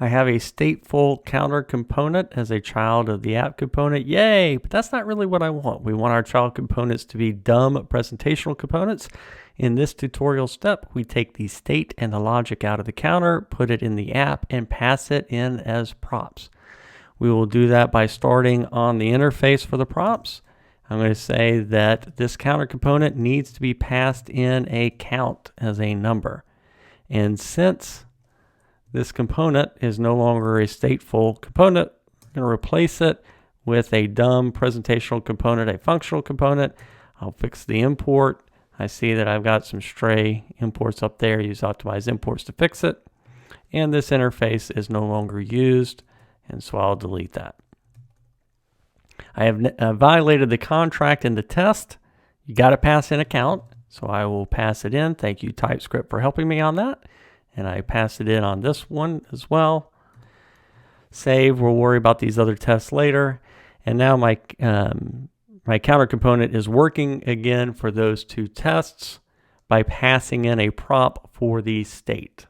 I have a stateful counter component as a child of the app component. Yay! But that's not really what I want. We want our child components to be dumb presentational components. In this tutorial step, we take the state and the logic out of the counter, put it in the app, and pass it in as props. We will do that by starting on the interface for the props. I'm going to say that this counter component needs to be passed in a count as a number. And since this component is no longer a stateful component, I'm going to replace it with a dumb presentational component, a functional component. I'll fix the import. I see that I've got some stray imports up there. Use optimize imports to fix it. And this interface is no longer used, and so I'll delete that. I have violated the contract in the test. You got to pass in a count, so I will pass it in. Thank you, TypeScript, for helping me on that. And I pass it in on this one as well. Save. We'll worry about these other tests later. And now my counter component is working again for those two tests by passing in a prop for the state.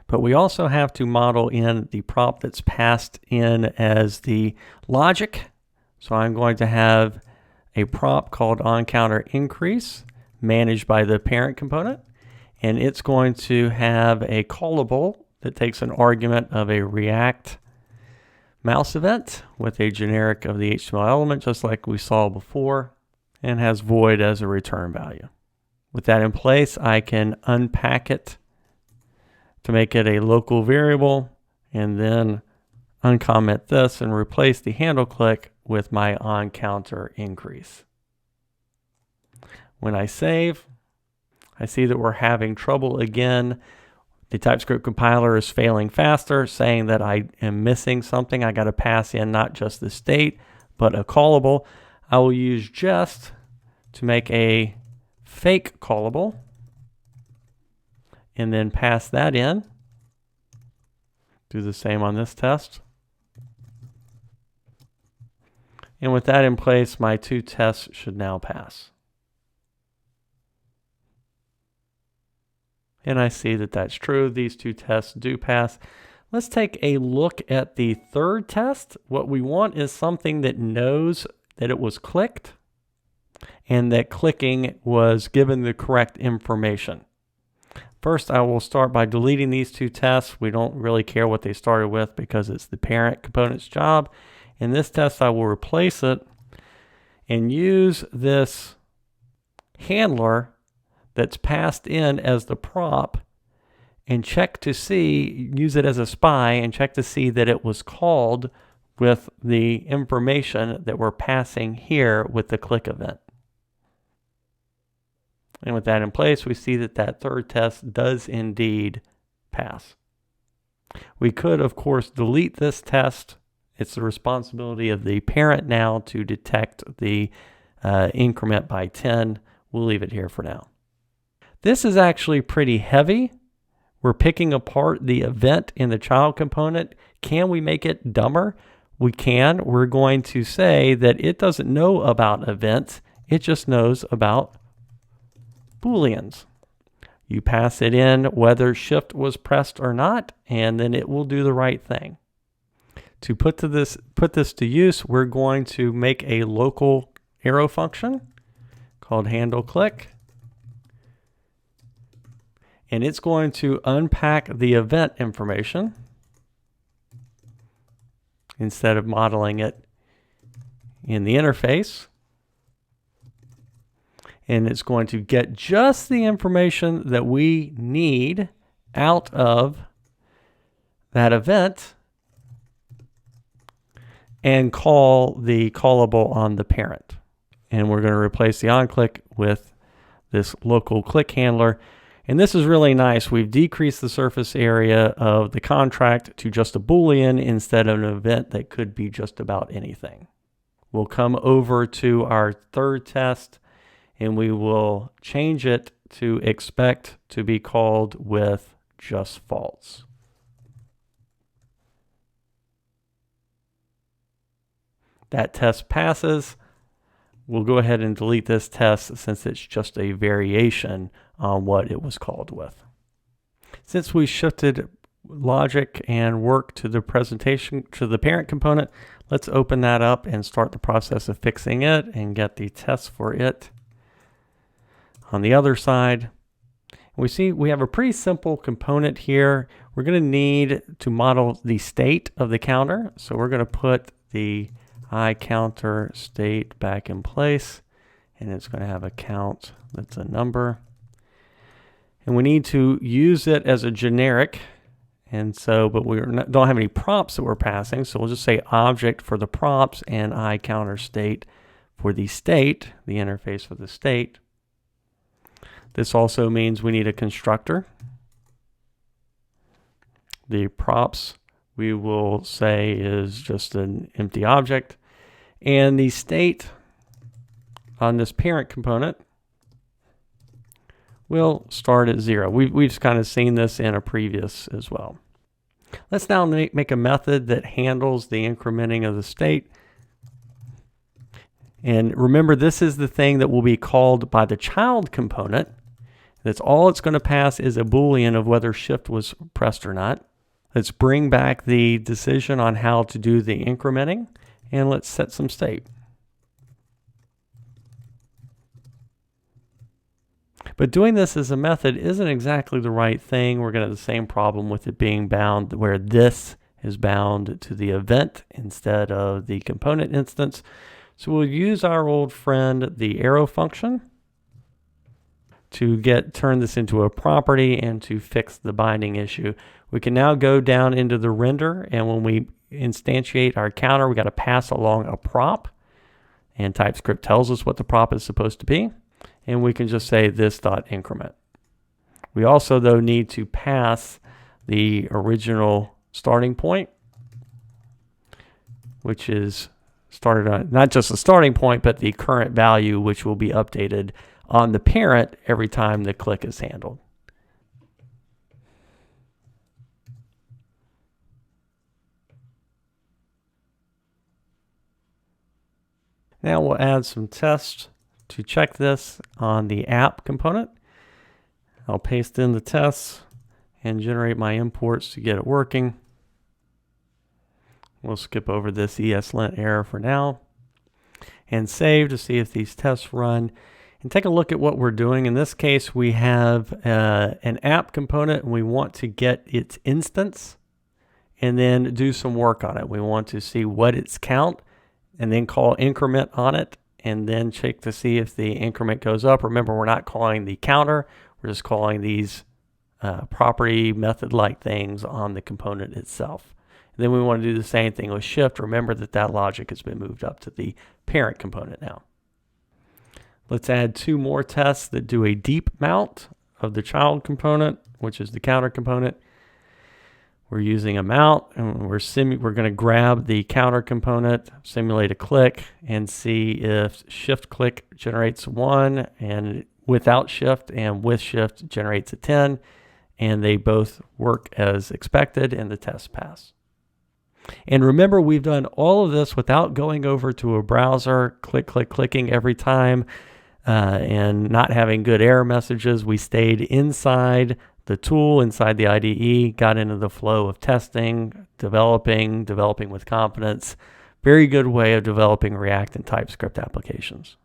But we also have to model in the prop that's passed in as the logic. So I'm going to have a prop called onCounterIncrease managed by the parent component. And it's going to have a callable that takes an argument of a React mouse event with a generic of the HTML element, just like we saw before, and has void as a return value. With that in place, I can unpack it to make it a local variable, and then uncomment this and replace the handle click with my onCounterIncrease. When I save, I see that we're having trouble again. The TypeScript compiler is failing faster, saying that I am missing something. I got to pass in not just the state, but a callable. I will use just to make a fake callable and then pass that in. Do the same on this test. And with that in place, my two tests should now pass. And I see that that's true. These two tests do pass. Let's take a look at the third test. What we want is something that knows that it was clicked and that clicking was given the correct information. First, I will start by deleting these two tests. We don't really care what they started with because it's the parent component's job. In this test, I will replace it and use this handler that's passed in as the prop and check to see, use it as a spy and check to see that it was called with the information that we're passing here with the click event. And with that in place, we see that that third test does indeed pass. We could, of course, delete this test. It's the responsibility of the parent now to detect the increment by 10. We'll leave it here for now. This is actually pretty heavy. We're picking apart the event in the child component. Can we make it dumber? We can. We're going to say that it doesn't know about events. It just knows about booleans. You pass it in whether shift was pressed or not, and then it will do the right thing. To put this to use, we're going to make a local arrow function called handle click. And it's going to unpack the event information instead of modeling it in the interface. And it's going to get just the information that we need out of that event and call the callable on the parent. And we're going to replace the onClick with this local click handler. And this is really nice. We've decreased the surface area of the contract to just a Boolean instead of an event that could be just about anything. We'll come over to our third test and we will change it to expect to be called with just false. That test passes. We'll go ahead and delete this test since it's just a variation on what it was called with. Since we shifted logic and work to the presentation to the parent component. Let's open that up and start the process of fixing it and get the tests for it. On the other side, we see we have a pretty simple component here. We're going to need to model the state of the counter. So we're going to put the iCounter state back in place, and it's going to have a count that's a number. And we need to use it as a generic. And so, but we don't have any prompts that we're passing. So we'll just say object for the prompts and iCounter state for the state, the interface for the state. This also means we need a constructor. The props we will say is just an empty object. And the state on this parent component will start at 0. We've kind of seen this in a previous as well. Let's now make a method that handles the incrementing of the state. And remember, this is the thing that will be called by the child component. That's all it's going to pass is a boolean of whether shift was pressed or not. Let's bring back the decision on how to do the incrementing, and let's set some state. But doing this as a method isn't exactly the right thing. We're going to have the same problem with it being bound, where this is bound to the event instead of the component instance. So we'll use our old friend, the arrow function, to turn this into a property and to fix the binding issue. We can now go down into the render, and when we instantiate our counter, we got to pass along a prop, and TypeScript tells us what the prop is supposed to be, and we can just say this.increment. We also, though, need to pass the original starting point, which is started on not just the starting point, but the current value, which will be updated on the parent every time the click is handled. Now we'll add some tests to check this on the app component. I'll paste in the tests and generate my imports to get it working. We'll skip over this ESLint error for now and save to see if these tests run. And take a look at what we're doing. In this case, we have an app component, and we want to get its instance and then do some work on it. We want to see what its count and then call increment on it, and then check to see if the increment goes up. Remember, we're not calling the counter. We're just calling these property method-like things on the component itself. And then we want to do the same thing with shift. Remember that logic has been moved up to the parent component now. Let's add 2 more tests that do a deep mount of the child component, which is the counter component. We're using a mount, and we're going to grab the counter component, simulate a click, and see if shift click generates 1, and without shift and with shift generates a 10, and they both work as expected, and the test pass. And remember, we've done all of this without going over to a browser, clicking every time, and not having good error messages. We stayed inside the tool, inside the IDE, got into the flow of testing, developing with confidence. Very good way of developing React and TypeScript applications.